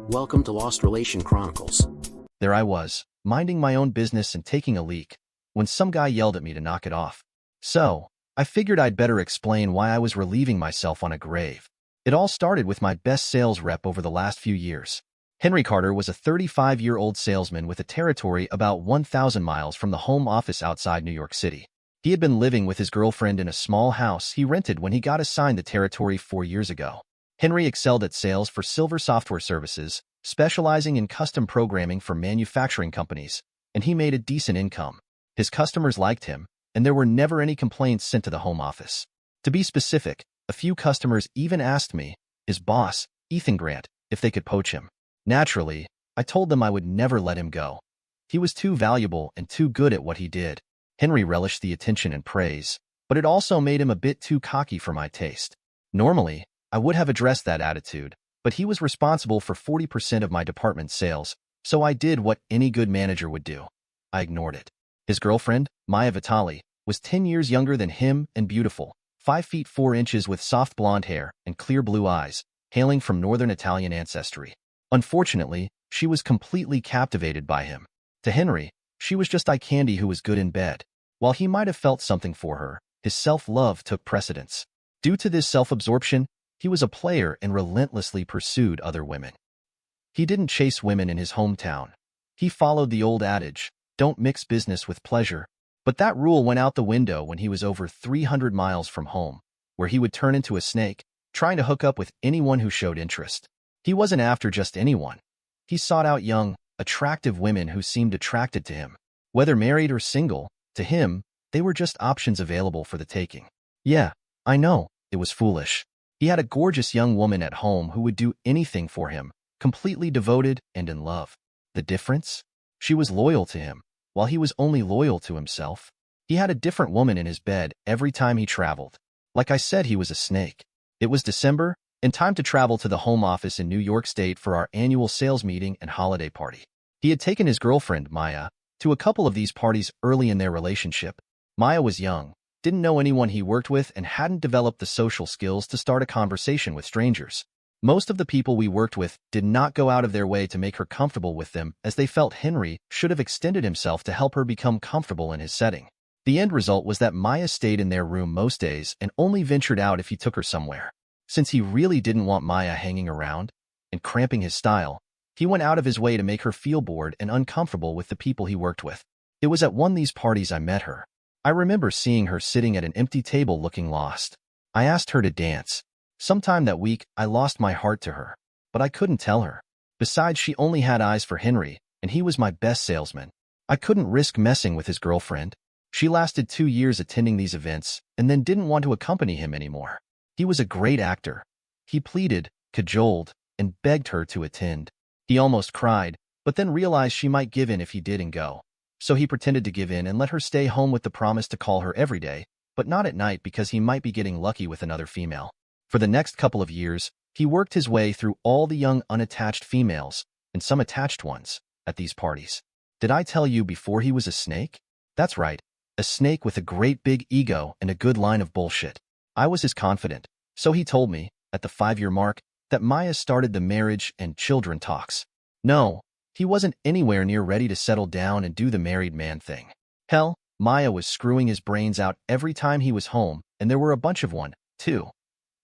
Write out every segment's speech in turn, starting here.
Welcome to Lost Relation Chronicles. There I was, minding my own business and taking a leak, when some guy yelled at me to knock it off. So, I figured I'd better explain why I was relieving myself on a grave. It all started with my best sales rep over the last few years. Henry Carter was a 35-year-old salesman with a territory about 1,000 miles from the home office outside New York City. He had been living with his girlfriend in a small house he rented when he got assigned the territory 4 years ago. Henry excelled at sales for Silver Software Services, specializing in custom programming for manufacturing companies, and he made a decent income. His customers liked him, and there were never any complaints sent to the home office. To be specific, a few customers even asked me, his boss, Ethan Grant, if they could poach him. Naturally, I told them I would never let him go. He was too valuable and too good at what he did. Henry relished the attention and praise, but it also made him a bit too cocky for my taste. Normally, I would have addressed that attitude, but he was responsible for 40% of my department's sales, so I did what any good manager would do. I ignored it. His girlfriend, Maya Vitali, was 10 years younger than him and beautiful, 5 feet 4 inches with soft blonde hair and clear blue eyes, hailing from northern Italian ancestry. Unfortunately, she was completely captivated by him. To Henry, she was just eye candy who was good in bed. While he might have felt something for her, his self-love took precedence. Due to this self-absorption, he was a player and relentlessly pursued other women. He didn't chase women in his hometown. He followed the old adage, don't mix business with pleasure. But that rule went out the window when he was over 300 miles from home, where he would turn into a snake, trying to hook up with anyone who showed interest. He wasn't after just anyone. He sought out young, attractive women who seemed attracted to him. Whether married or single, to him, they were just options available for the taking. Yeah, I know, it was foolish. He had a gorgeous young woman at home who would do anything for him, completely devoted and in love. The difference? She was loyal to him, while he was only loyal to himself. He had a different woman in his bed every time he traveled. Like I said, he was a snake. It was December, and time to travel to the home office in New York State for our annual sales meeting and holiday party. He had taken his girlfriend, Maya, to a couple of these parties early in their relationship. Maya was young, didn't know anyone he worked with, and hadn't developed the social skills to start a conversation with strangers. Most of the people we worked with did not go out of their way to make her comfortable with them, as they felt Henry should have extended himself to help her become comfortable in his setting. The end result was that Maya stayed in their room most days and only ventured out if he took her somewhere. Since he really didn't want Maya hanging around and cramping his style, he went out of his way to make her feel bored and uncomfortable with the people he worked with. It was at one of these parties I met her. I remember seeing her sitting at an empty table looking lost. I asked her to dance. Sometime that week, I lost my heart to her, but I couldn't tell her. Besides, she only had eyes for Henry, and he was my best salesman. I couldn't risk messing with his girlfriend. She lasted 2 years attending these events and then didn't want to accompany him anymore. He was a great actor. He pleaded, cajoled, and begged her to attend. He almost cried, but then realized she might give in if he did and go. So he pretended to give in and let her stay home with the promise to call her every day, but not at night because he might be getting lucky with another female. For the next couple of years, he worked his way through all the young unattached females, and some attached ones, at these parties. Did I tell you before he was a snake? That's right, a snake with a great big ego and a good line of bullshit. I was his confidant, so he told me, at the 5-year mark, that Maya started the marriage and children talks. No, he wasn't anywhere near ready to settle down and do the married man thing. Hell, Maya was screwing his brains out every time he was home, and there were a bunch of too.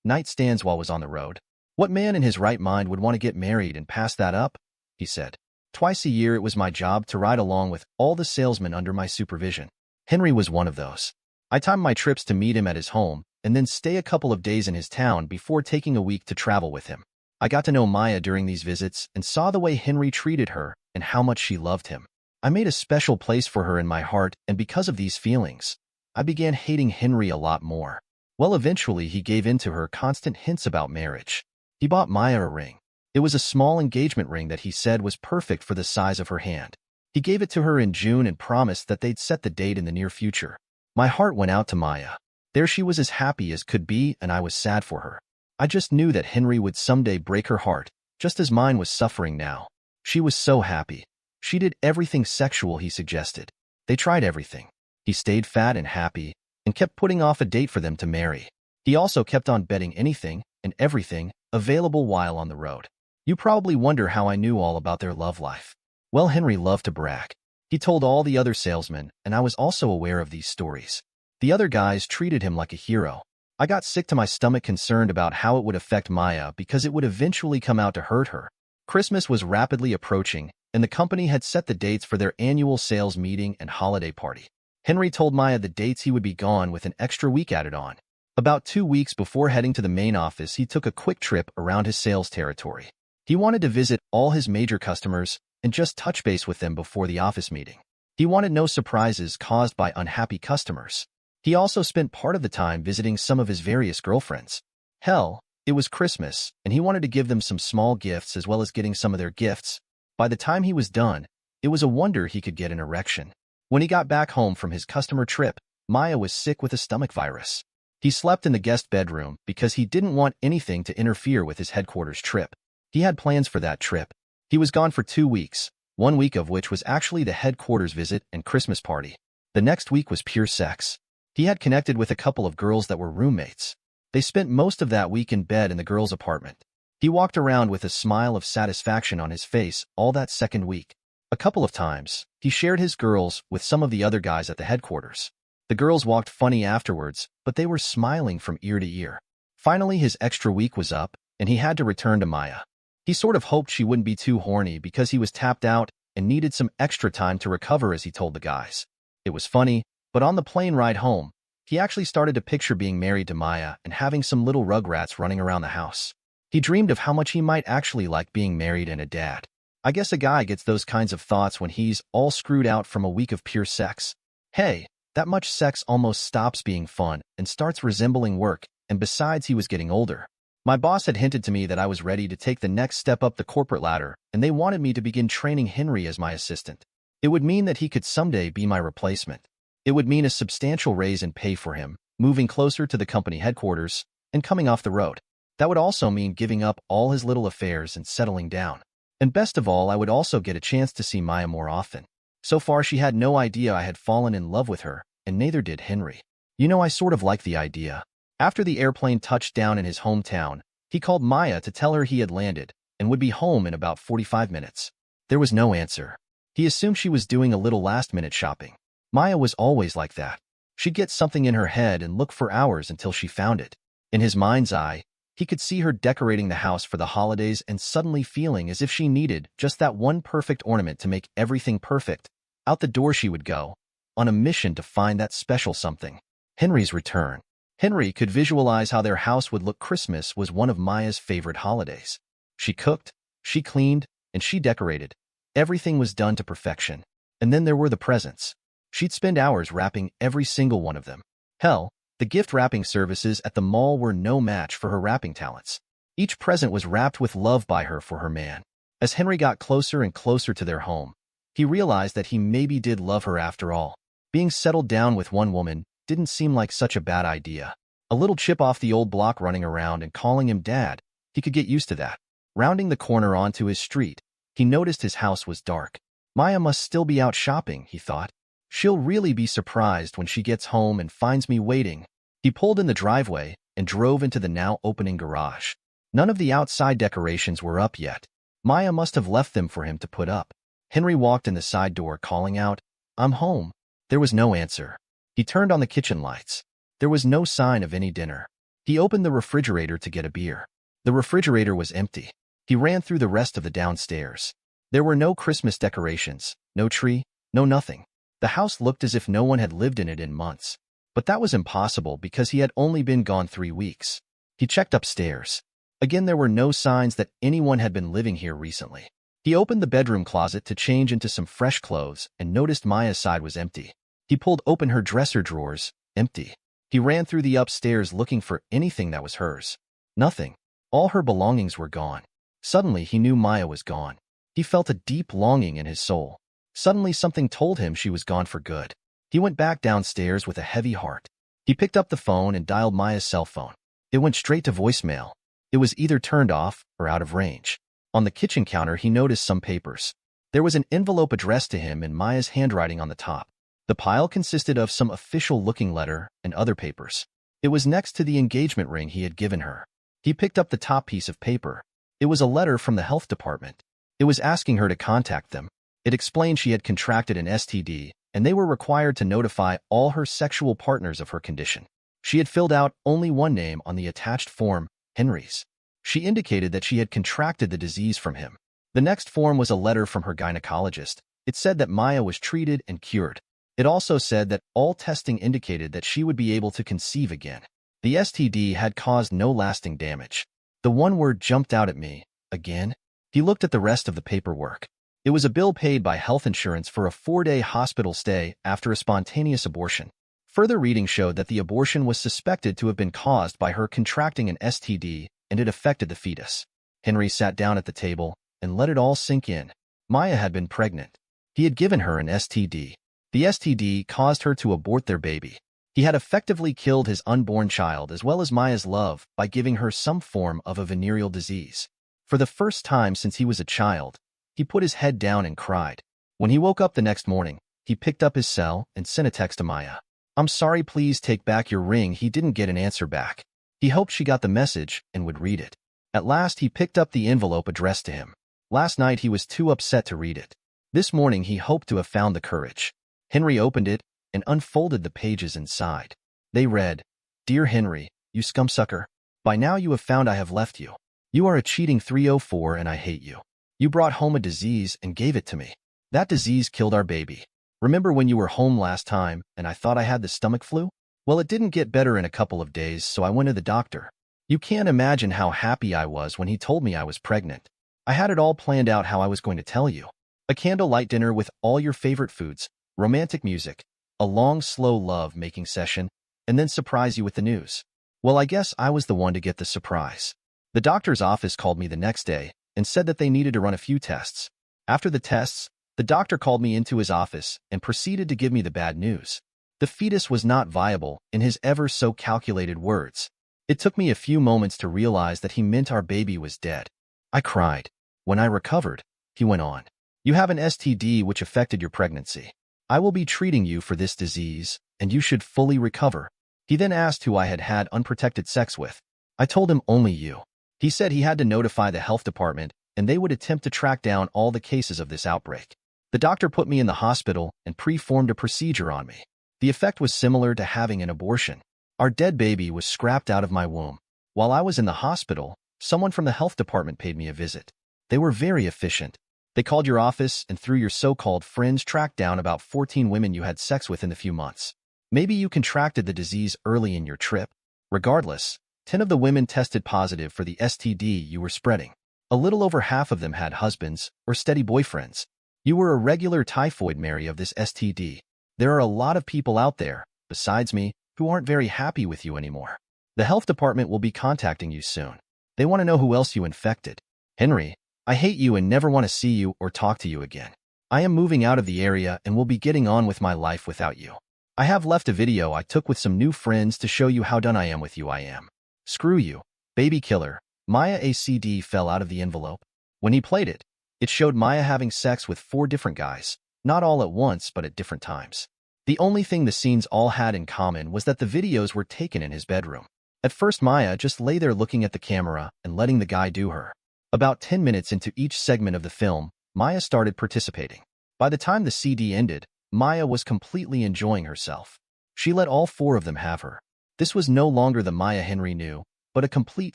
Nightstands while was on the road. What man in his right mind would want to get married and pass that up? He said. Twice a year it was my job to ride along with all the salesmen under my supervision. Henry was one of those. I timed my trips to meet him at his home, and then stay a couple of days in his town before taking a week to travel with him. I got to know Maya during these visits and saw the way Henry treated her and how much she loved him. I made a special place for her in my heart, and because of these feelings, I began hating Henry a lot more. Well, eventually he gave in to her constant hints about marriage. He bought Maya a ring. It was a small engagement ring that he said was perfect for the size of her hand. He gave it to her in June and promised that they'd set the date in the near future. My heart went out to Maya. There she was, as happy as could be, and I was sad for her. I just knew that Henry would someday break her heart, just as mine was suffering now. She was so happy. She did everything sexual he suggested. They tried everything. He stayed fat and happy, and kept putting off a date for them to marry. He also kept on betting anything and everything available while on the road. You probably wonder how I knew all about their love life. Well, Henry loved to brag. He told all the other salesmen, and I was also aware of these stories. The other guys treated him like a hero. I got sick to my stomach concerned about how it would affect Maya because it would eventually come out to hurt her. Christmas was rapidly approaching, and the company had set the dates for their annual sales meeting and holiday party. Henry told Maya the dates he would be gone with an extra week added on. About 2 weeks before heading to the main office, he took a quick trip around his sales territory. He wanted to visit all his major customers and just touch base with them before the office meeting. He wanted no surprises caused by unhappy customers. He also spent part of the time visiting some of his various girlfriends. Hell, it was Christmas, and he wanted to give them some small gifts as well as getting some of their gifts. By the time he was done, it was a wonder he could get an erection. When he got back home from his customer trip, Maya was sick with a stomach virus. He slept in the guest bedroom because he didn't want anything to interfere with his headquarters trip. He had plans for that trip. He was gone for 2 weeks, 1 week of which was actually the headquarters visit and Christmas party. The next week was pure sex. He had connected with a couple of girls that were roommates. They spent most of that week in bed in the girls' apartment. He walked around with a smile of satisfaction on his face all that second week. A couple of times, he shared his girls with some of the other guys at the headquarters. The girls walked funny afterwards, but they were smiling from ear to ear. Finally, his extra week was up, and he had to return to Maya. He sort of hoped she wouldn't be too horny because he was tapped out and needed some extra time to recover, as he told the guys. It was funny, but on the plane ride home, he actually started to picture being married to Maya and having some little rugrats running around the house. He dreamed of how much he might actually like being married and a dad. I guess a guy gets those kinds of thoughts when he's all screwed out from a week of pure sex. Hey, that much sex almost stops being fun and starts resembling work, and besides, he was getting older. My boss had hinted to me that I was ready to take the next step up the corporate ladder, and they wanted me to begin training Henry as my assistant. It would mean that he could someday be my replacement. It would mean a substantial raise in pay for him, moving closer to the company headquarters, and coming off the road. That would also mean giving up all his little affairs and settling down. And best of all, I would also get a chance to see Maya more often. So far, she had no idea I had fallen in love with her, and neither did Henry. You know, I sort of like the idea. After the airplane touched down in his hometown, he called Maya to tell her he had landed and would be home in about 45 minutes. There was no answer. He assumed she was doing a little last-minute shopping. Maya was always like that. She'd get something in her head and look for hours until she found it. In his mind's eye, he could see her decorating the house for the holidays and suddenly feeling as if she needed just that one perfect ornament to make everything perfect. Out the door she would go, on a mission to find that special something. Henry's return. Henry could visualize how their house would look. Christmas was one of Maya's favorite holidays. She cooked, she cleaned, and she decorated. Everything was done to perfection. And then there were the presents. She'd spend hours wrapping every single one of them. Hell, the gift wrapping services at the mall were no match for her wrapping talents. Each present was wrapped with love by her for her man. As Henry got closer and closer to their home, he realized that he maybe did love her after all. Being settled down with one woman didn't seem like such a bad idea. A little chip off the old block running around and calling him dad, he could get used to that. Rounding the corner onto his street, he noticed his house was dark. Maya must still be out shopping, he thought. She'll really be surprised when she gets home and finds me waiting. He pulled in the driveway and drove into the now opening garage. None of the outside decorations were up yet. Maya must have left them for him to put up. Henry walked in the side door calling out, "I'm home." There was no answer. He turned on the kitchen lights. There was no sign of any dinner. He opened the refrigerator to get a beer. The refrigerator was empty. He ran through the rest of the downstairs. There were no Christmas decorations, no tree, no nothing. The house looked as if no one had lived in it in months. But that was impossible because he had only been gone 3 weeks. He checked upstairs. Again, there were no signs that anyone had been living here recently. He opened the bedroom closet to change into some fresh clothes and noticed Maya's side was empty. He pulled open her dresser drawers, empty. He ran through the upstairs looking for anything that was hers. Nothing. All her belongings were gone. Suddenly, he knew Maya was gone. He felt a deep longing in his soul. Suddenly, something told him she was gone for good. He went back downstairs with a heavy heart. He picked up the phone and dialed Maya's cell phone. It went straight to voicemail. It was either turned off or out of range. On the kitchen counter, he noticed some papers. There was an envelope addressed to him in Maya's handwriting on the top. The pile consisted of some official-looking letter and other papers. It was next to the engagement ring he had given her. He picked up the top piece of paper. It was a letter from the health department. It was asking her to contact them. It explained she had contracted an STD, and they were required to notify all her sexual partners of her condition. She had filled out only one name on the attached form, Henry's. She indicated that she had contracted the disease from him. The next form was a letter from her gynecologist. It said that Maya was treated and cured. It also said that all testing indicated that she would be able to conceive again. The STD had caused no lasting damage. The one word jumped out at me. Again? He looked at the rest of the paperwork. It was a bill paid by health insurance for a 4-day hospital stay after a spontaneous abortion. Further reading showed that the abortion was suspected to have been caused by her contracting an STD, and it affected the fetus. Henry sat down at the table and let it all sink in. Maya had been pregnant. He had given her an STD. The STD caused her to abort their baby. He had effectively killed his unborn child as well as Maya's love by giving her some form of a venereal disease. For the first time since he was a child, he put his head down and cried. When he woke up the next morning, he picked up his cell and sent a text to Maya. "I'm sorry, please take back your ring." He didn't get an answer back. He hoped she got the message and would read it. At last, he picked up the envelope addressed to him. Last night, he was too upset to read it. This morning, he hoped to have found the courage. Henry opened it and unfolded the pages inside. They read, "Dear Henry, you scumsucker. By now you have found I have left you. You are a cheating 304 and I hate you. You brought home a disease and gave it to me. That disease killed our baby. Remember when you were home last time and I thought I had the stomach flu? Well, it didn't get better in a couple of days, so I went to the doctor. You can't imagine how happy I was when he told me I was pregnant. I had it all planned out how I was going to tell you. A candlelight dinner with all your favorite foods, romantic music, a long, slow love-making session, and then surprise you with the news. Well, I guess I was the one to get the surprise. The doctor's office called me the next day and said that they needed to run a few tests. After the tests, the doctor called me into his office and proceeded to give me the bad news. The fetus was not viable, in his ever-so-calculated words. It took me a few moments to realize that he meant our baby was dead. I cried. When I recovered, he went on, "You have an STD which affected your pregnancy. I will be treating you for this disease, and you should fully recover." He then asked who I had had unprotected sex with. I told him only you. He said he had to notify the health department, and they would attempt to track down all the cases of this outbreak. The doctor put me in the hospital and performed a procedure on me. The effect was similar to having an abortion. Our dead baby was scrapped out of my womb. While I was in the hospital, someone from the health department paid me a visit. They were very efficient. They called your office and through your so-called friends tracked down about 14 women you had sex with in the few months. Maybe you contracted the disease early in your trip. Regardless, 10 of the women tested positive for the STD you were spreading. A little over half of them had husbands or steady boyfriends. You were a regular typhoid Mary of this STD. There are a lot of people out there, besides me, who aren't very happy with you anymore. The health department will be contacting you soon. They want to know who else you infected. Henry, I hate you and never want to see you or talk to you again. I am moving out of the area and will be getting on with my life without you. I have left a video I took with some new friends to show you how done I am with you. I am. Screw you. Baby killer. Maya. A CD fell out of the envelope. When he played it, it showed Maya having sex with 4 different guys, not all at once but at different times. The only thing the scenes all had in common was that the videos were taken in his bedroom. At first, Maya just lay there looking at the camera and letting the guy do her. About 10 minutes into each segment of the film, Maya started participating. By the time the CD ended, Maya was completely enjoying herself. She let all 4 of them have her. This was no longer the Maya Henry knew, but a complete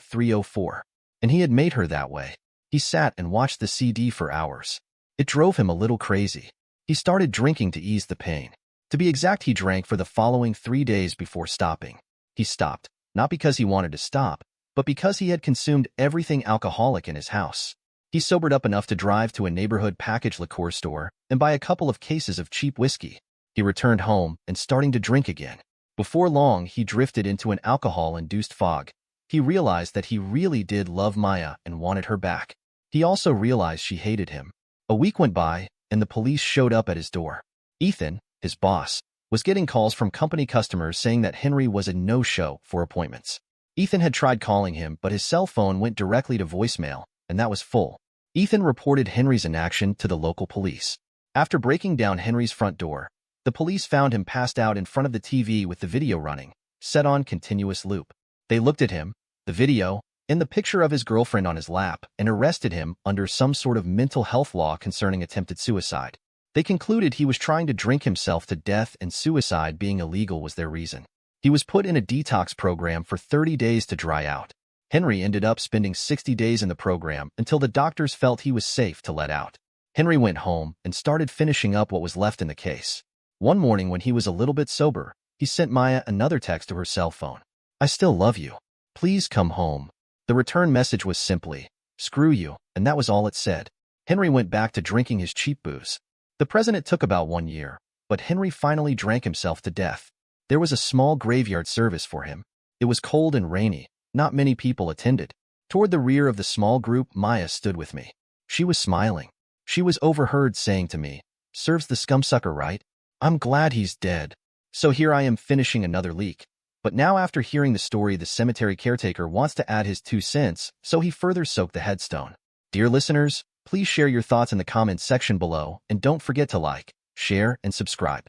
304. And he had made her that way. He sat and watched the CD for hours. It drove him a little crazy. He started drinking to ease the pain. To be exact, he drank for the following 3 days before stopping. He stopped, not because he wanted to stop, but because he had consumed everything alcoholic in his house. He sobered up enough to drive to a neighborhood packaged liquor store and buy a couple of cases of cheap whiskey. He returned home and starting to drink again. Before long, he drifted into an alcohol-induced fog. He realized that he really did love Maya and wanted her back. He also realized she hated him. A week went by, and the police showed up at his door. Ethan, his boss, was getting calls from company customers saying that Henry was a no-show for appointments. Ethan had tried calling him, but his cell phone went directly to voicemail, and that was full. Ethan reported Henry's inaction to the local police. After breaking down Henry's front door, the police found him passed out in front of the TV with the video running, set on continuous loop. They looked at him, the video, in the picture of his girlfriend on his lap and arrested him under some sort of mental health law concerning attempted suicide. They concluded he was trying to drink himself to death and suicide being illegal was their reason. He was put in a detox program for 30 days to dry out. Henry ended up spending 60 days in the program until the doctors felt he was safe to let out. Henry went home and started finishing up what was left in the case. One morning when he was a little bit sober, he sent Maya another text to her cell phone. "I still love you. Please come home." The return message was simply, "Screw you," and that was all it said. Henry went back to drinking his cheap booze. The president took about 1 year, but Henry finally drank himself to death. There was a small graveyard service for him. It was cold and rainy. Not many people attended. Toward the rear of the small group, Maya stood with me. She was smiling. She was overheard saying to me, "Serves the scumsucker right? I'm glad he's dead." So here I am finishing another leak. But now after hearing the story, the cemetery caretaker wants to add his 2 cents, so he further soaked the headstone. Dear listeners, please share your thoughts in the comments section below, and don't forget to like, share, and subscribe.